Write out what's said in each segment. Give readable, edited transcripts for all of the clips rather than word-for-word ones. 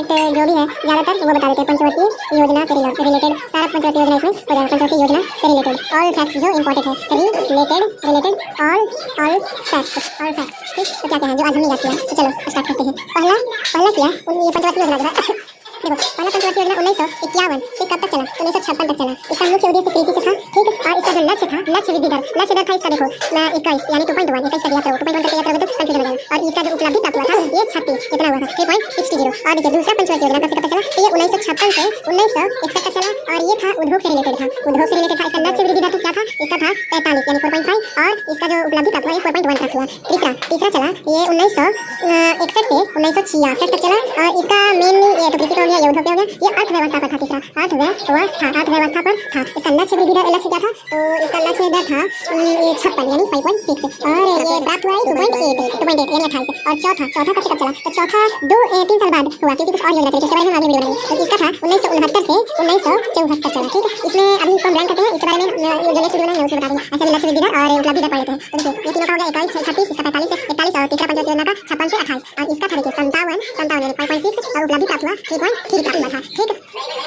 Related जो भी है ज़्यादातर वो बता देते हैं पंचवर्षीय योजना से रिलेटेड। सारा पंचवर्षीय योजना इसमें हो जाएगा, पंचवर्षीय योजना से रिलेटेड ऑल फैक्ट्स जो इंपॉर्टेंट है रिलेटेड ऑल फैक्ट्स ठीक। तो क्या है जो आज हमने याद किया, तो चलो स्टार्ट करते हैं। पहला किया ये पंचवर्षीय योजना देखो, पहला पंचवर्षीय योजना 1951 से कब तक चला, 1956 तक चला। इसका मुख्य उद्देश्य कृषि से था ठीक। और इसका जो लक्ष्य था, लक्ष्य वृद्धि दर था इसका देखो 21 यानी 2.1 21 तक याद करो, 2.1 तक याद करोगे तो कंफ्यूजन हो जाएगा। और इसका जो उपलब्धि प्राप्त हुआ था ये 36 कितना हुआ था 3.60। और देखिए दूसरा पंचवर्षीय योजना कब तक चला, तो ये 1956 से 1961 तक चला और ये था उद्योग से रिलेटेड था। इसका लक्ष्य वृद्धि दर क्या था, इसका था 45 यानी 4.5 और इसका जो उपलब्धि प्राप्त हुआ ये 4.1 प्राप्त हुआ। तीसरा चला ये 1961 से 1966 तक चला और इसका मेनली ये तो कृषि का हो गया, ये उद्योग हो गया, ये अर्थव्यवस्था पर था। तीसरा अर्थव्यवस्था पर था। इसका लक्ष्य वृद्धि दर लक्ष्य क्या था, तो इसका लक्ष्य दर था 56 यानी 5.6 और ये प्राप्त हुआ 2.8 यानी 28। और चौथा कब तक चला, तो चौथा 3 साल बाद हुआ क्योंकि कुछ और योजना थी, इसके बारे में आगे वीडियो बनाएंगे। तो इसका था 1969 से 1974 तक चला ठीक है। इसमें अभी इसको ब्लैंक करते हैं, इसके बारे में जो नेक्स्ट वीडियो बनाएंगे उसमें बता देंगे। ऐसे लक्ष्य वृद्धि दर और उपलब्धि दर पढ़ लेते हैं। तो देखिए ये तीनों का हो गया 21 36, इसका 45 से 41 और तीसरा पंचवर्षीय योजना का 56 से 28 और इसका था देखिए 57 यानी 5.6 और उपलब्धि प्राप्त हुआ 3.3 प्राप्त हुआ था ठीक।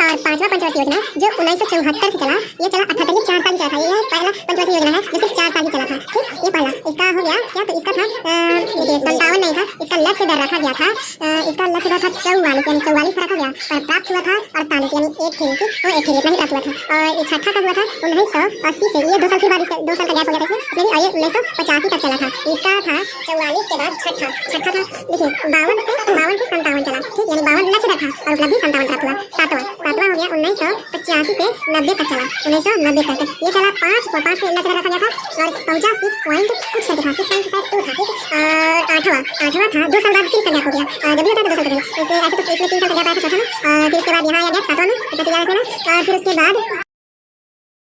और पांचवा पंचवर्षीय योजना जो 1974 से चला, ये चला 78 4 साल चला था। ये पहला पंचवर्षीय योजना है जो सिर्फ 4 साल ही चला था ठीक। ये पहला इसका हो गया क्या, तो इसका था 57 नहीं था, इसका लक्ष्य दर रखा गया था, इसका लक्ष्य दर था 44 यानी 44 रखा गया और प्राप्त हुआ था 48 यानी 1 थी ठीक। वो 1 थी इतना ही प्राप्त हुआ था। और ये छठा कब हुआ था 1980 से, ये 2 साल के बाद 2 साल का गैप हो गया था इसमें और ये 1985 तक चला था। इसका था 44 के बाद छठा था देखिए 52 से 57 चला ठीक, यानी 52 लक्ष्य दर था और उपलब्धि 57 प्राप्त हुआ। सातवां हो गया 1985 से 90 तक चला, 1990 तक ये चला 5 से लक्ष्य रखा गया था और पहुंचा 6 पॉइंट कुछ था 6.2 था ठीक। और आठवां था 2 साल बाद फिर गैप हो गया, जब भी होता है 2 साल का गैप, ऐसे तो इसमें 3 साल का गैप आया था चौथा में और फिर उसके बाद यहाँ आया गैप 7वां में 50,000 और फिर उसके बाद